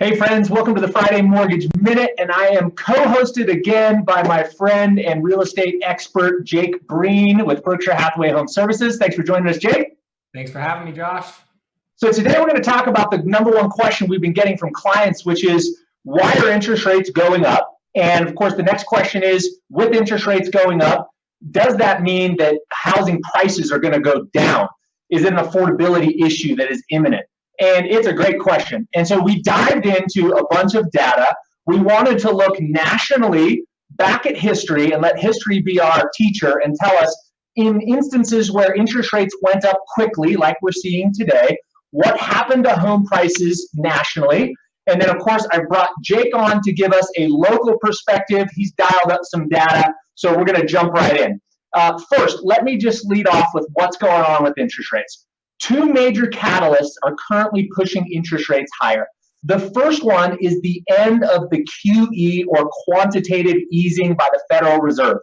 Hey friends, welcome to the Friday Mortgage Minute, and I am co-hosted again by my friend and real estate expert, Jake Breen with Berkshire Hathaway Home Services. Thanks for joining us, Jake. Thanks for having me, Josh. So today we're going to talk about the number one question we've been getting from clients, which is, why are interest rates going up? And of course, the next question is, with interest rates going up, does that mean that housing prices are going to go down? Is it an affordability issue that is imminent? And it's a great question. And so we dived into a bunch of data. We wanted to look nationally back at history and let history be our teacher and tell us, in instances where interest rates went up quickly, like we're seeing today, what happened to home prices nationally. And then, of course, I brought Jake on to give us a local perspective. He's dialed up some data, so we're going to jump right in. First, let me just lead off with what's going on with interest rates. Two major catalysts are currently pushing interest rates higher. The first one is the end of the QE, or quantitative easing, by the Federal Reserve.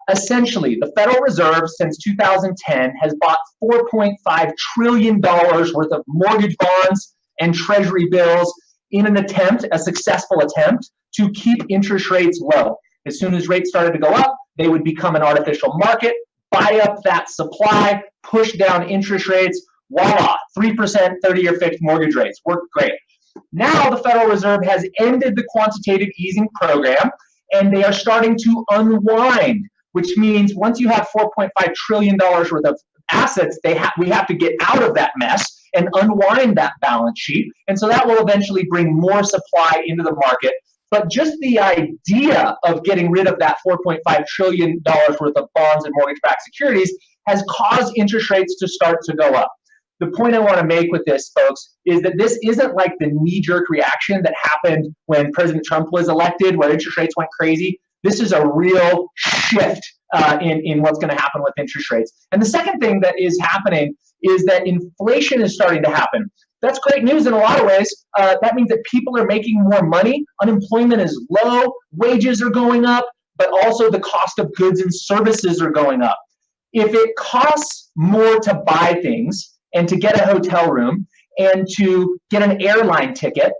Essentially, the Federal Reserve since 2010 has bought $4.5 trillion worth of mortgage bonds and treasury bills in an attempt, a successful attempt, to keep interest rates low. As soon as rates started to go up, they would become an artificial market, buy up that supply, push down interest rates. Voila, 3% 30-year fixed mortgage rates. Worked great. Now the Federal Reserve has ended the quantitative easing program, and they are starting to unwind, which means once you have $4.5 trillion worth of assets, we have to get out of that mess and unwind that balance sheet. And so that will eventually bring more supply into the market. But just the idea of getting rid of that $4.5 trillion worth of bonds and mortgage-backed securities has caused interest rates to start to go up. The point I want to make with this, folks, is that this isn't like the knee-jerk reaction that happened when President Trump was elected, where interest rates went crazy. This is a real shift in what's going to happen with interest rates. And the second thing that is happening is that inflation is starting to happen. That's great news in a lot of ways. That means that people are making more money. Unemployment is low. Wages are going up, but also the cost of goods and services are going up. If it costs more to buy things and to get a hotel room and to get an airline ticket,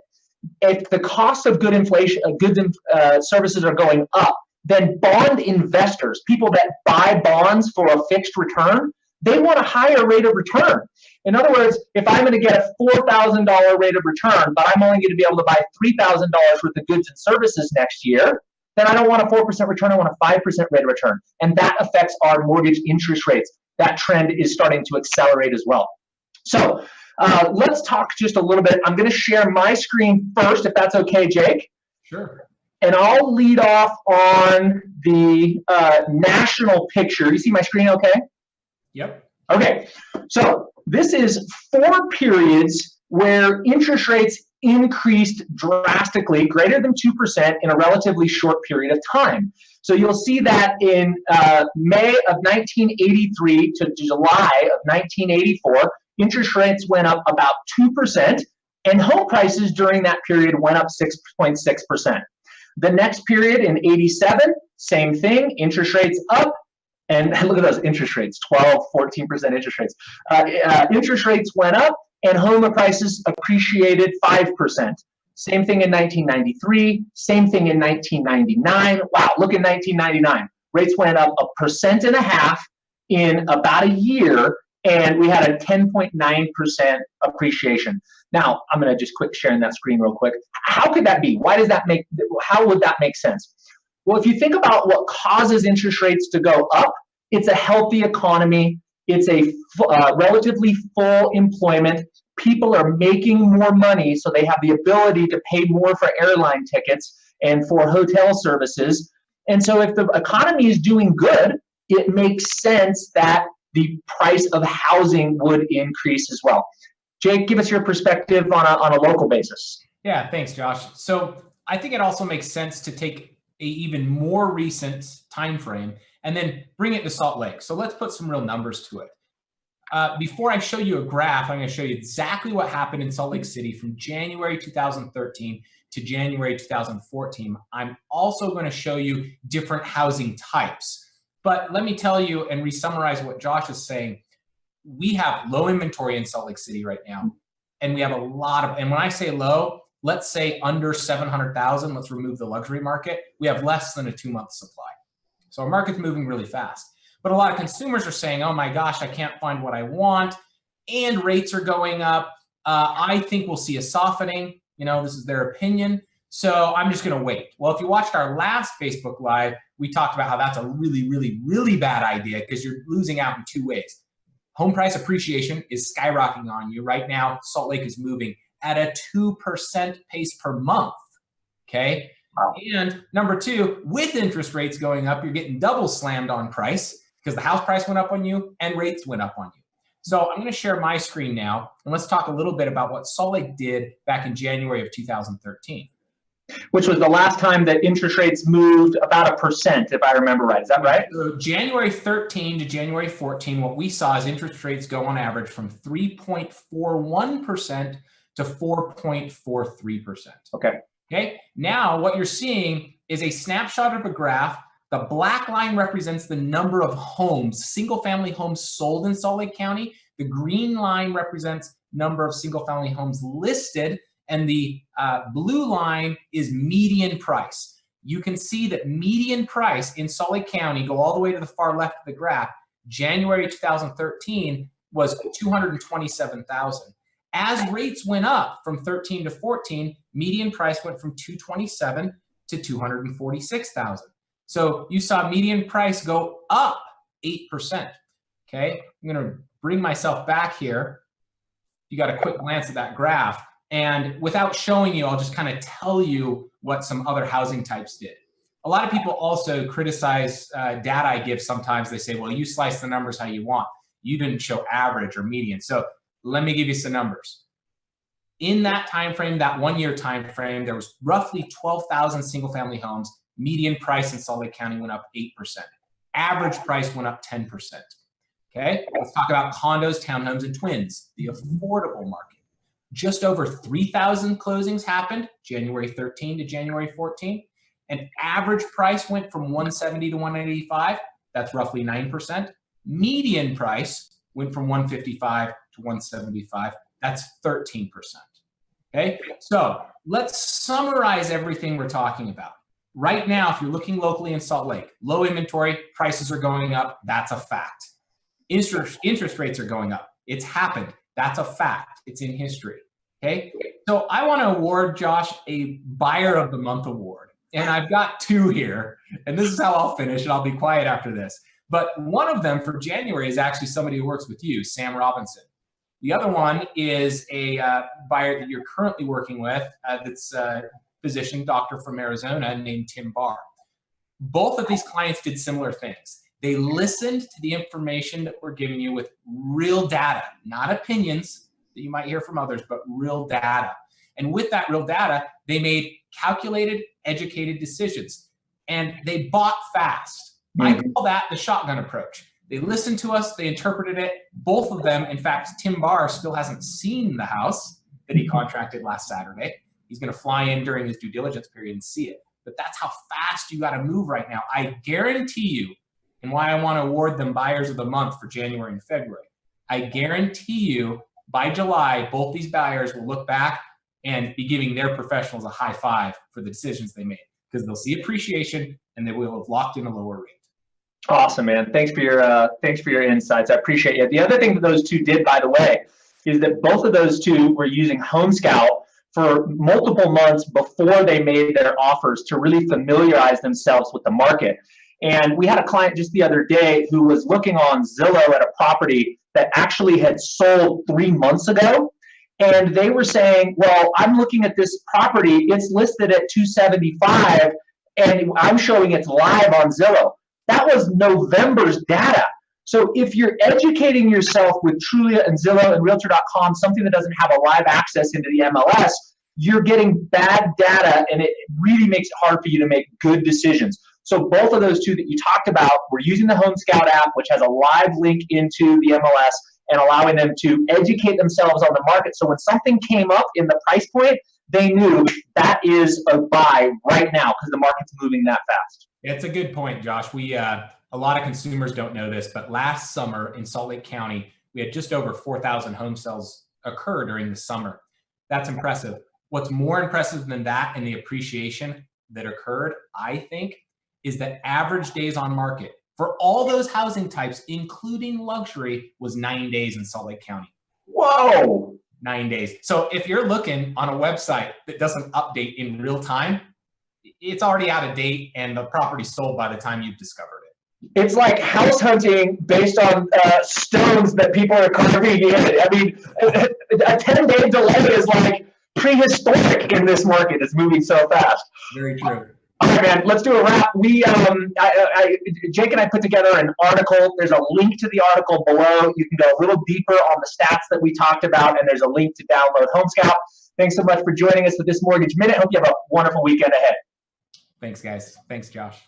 if the cost of goods and services are going up, then bond investors, people that buy bonds for a fixed return, they want a higher rate of return. In other words, if I'm going to get a $4,000 rate of return, but I'm only going to be able to buy $3,000 worth of goods and services next year, then I don't want a 4% return, I want a 5% rate of return. And that affects our mortgage interest rates. That trend is starting to accelerate as well. So let's talk just a little bit. I'm going to share my screen first, if that's okay, Jake. Sure. And I'll lead off on the national picture. You see my screen okay? Yep. Okay. So this is 4 periods where interest rates increased drastically, greater than 2% in a relatively short period of time. So you'll see that in May of 1983 to July of 1984, interest rates went up about 2%, and home prices during that period went up 6.6%. The next period in 87, same thing, interest rates up, and look at those interest rates, 12, 14% interest rates. Interest rates went up, and home prices appreciated 5%. Same thing in 1993, same thing in 1999. Wow, look at 1999. Rates went up 1.5% in about a year, and we had a 10.9% appreciation. Now, I'm going to just quick sharing that screen real quick. How could that be? How would that make sense? Well, if you think about what causes interest rates to go up, it's a healthy economy. It's a relatively full employment. People are making more money, so they have the ability to pay more for airline tickets and for hotel services. And so if the economy is doing good, it makes sense that the price of housing would increase as well. Jake, give us your perspective on a local basis. Yeah, thanks, Josh. So I think it also makes sense to take a even more recent time frame and then bring it to Salt Lake. So let's put some real numbers to it. Before I show you a graph, I'm going to show you exactly what happened in Salt Lake City from January 2013 to January 2014. I'm also going to show you different housing types. But let me tell you and re-summarize what Josh is saying. We have low inventory in Salt Lake City right now. And we have a lot of, and when I say low, let's say under 700,000, let's remove the luxury market, we have less than a 2-month supply. So our market's moving really fast. But a lot of consumers are saying, oh my gosh, I can't find what I want, and rates are going up. I think we'll see a softening. This is their opinion. So I'm just going to wait. Well, if you watched our last Facebook Live, we talked about how that's a really, really, really bad idea because you're losing out in 2 ways. Home price appreciation is skyrocketing on you. Right now, Salt Lake is moving at a 2% pace per month, okay? Wow. And number 2, with interest rates going up, you're getting double slammed on price because the house price went up on you and rates went up on you. So I'm going to share my screen now, and let's talk a little bit about what Salt Lake did back in January of 2013. Which was the last time that interest rates moved about 1%, if I remember right. Is that right? So January 13 to January 14, what we saw is interest rates go on average from 3.41% to 4.43%. Okay. Now what you're seeing is a snapshot of a graph. The black line represents the number of homes, single-family homes sold in Salt Lake County. The green line represents number of single-family homes listed. And the blue line is median price. You can see that median price in Salt Lake County, go all the way to the far left of the graph, January 2013 was $227,000. As rates went up from 13 to 14, median price went from $227,000 to $246,000. So you saw median price go up 8%. Okay, I'm going to bring myself back here. You got a quick glance at that graph. And without showing you, I'll just kind of tell you what some other housing types did. A lot of people also criticize data I give sometimes. They say, well, you slice the numbers how you want. You didn't show average or median. So let me give you some numbers. In that time frame, that 1-year time frame, there was roughly 12,000 single-family homes. Median price in Salt Lake County went up 8%. Average price went up 10%. Okay, let's talk about condos, townhomes, and twins, the affordable market. Just over 3,000 closings happened January 13 to January 14. And average price went from 170 to 185. That's roughly 9%. Median price went from 155 to 175. That's 13%. Okay, so let's summarize everything we're talking about. Right now, if you're looking locally in Salt Lake, low inventory, prices are going up. That's a fact. Interest rates are going up. It's happened. That's a fact. It's in history. Okay. So I want to award Josh a Buyer of the Month award. And I've got 2 here. And this is how I'll finish, and I'll be quiet after this. But one of them for January is actually somebody who works with you, Sam Robinson. The other one is a buyer that you're currently working with that's a physician, doctor from Arizona named Tim Barr. Both of these clients did similar things. They listened to the information that we're giving you with real data, not opinions that you might hear from others, but real data. And with that real data, they made calculated, educated decisions. And they bought fast. I call that the shotgun approach. They listened to us, they interpreted it. Both of them, in fact, Tim Barr still hasn't seen the house that he contracted last Saturday. He's going to fly in during his due diligence period and see it. But that's how fast you got to move right now. I guarantee you, and why I want to award them Buyers of the Month for January and February. I guarantee you by July, both these buyers will look back and be giving their professionals a high five for the decisions they made, because they'll see appreciation and they will have locked in a lower rate. Awesome, man. Thanks for your insights. I appreciate it. The other thing that those 2 did, by the way, is that both of those 2 were using Home Scout for multiple months before they made their offers to really familiarize themselves with the market. And we had a client just the other day who was looking on Zillow at a property that actually had sold 3 months ago. And they were saying, well, I'm looking at this property, it's listed at 275, and I'm showing it's live on Zillow. That was November's data. So if you're educating yourself with Trulia and Zillow and Realtor.com, something that doesn't have a live access into the MLS, you're getting bad data, and it really makes it hard for you to make good decisions. So both of those 2 that you talked about were using the Home Scout app, which has a live link into the MLS, and allowing them to educate themselves on the market. So when something came up in the price point, they knew that is a buy right now because the market's moving that fast. It's a good point, Josh. We a lot of consumers don't know this, but last summer in Salt Lake County, we had just over 4,000 home sales occur during the summer. That's impressive. What's more impressive than that and the appreciation that occurred, I think, is that average days on market for all those housing types, including luxury, was 9 days in Salt Lake County. Whoa. 9 days. So if you're looking on a website that doesn't update in real time, it's already out of date and the property's sold by the time you've discovered it. It's like house hunting based on stones that people are carving in. I mean, a 10-day delay is like prehistoric in this market. It's moving so fast. Very true. All right, man, let's do a wrap. Jake and I put together an article. There's a link to the article below. You can go a little deeper on the stats that we talked about, and there's a link to download Home Scout. Thanks so much for joining us for this Mortgage Minute. Hope you have a wonderful weekend ahead. Thanks, guys. Thanks, Josh.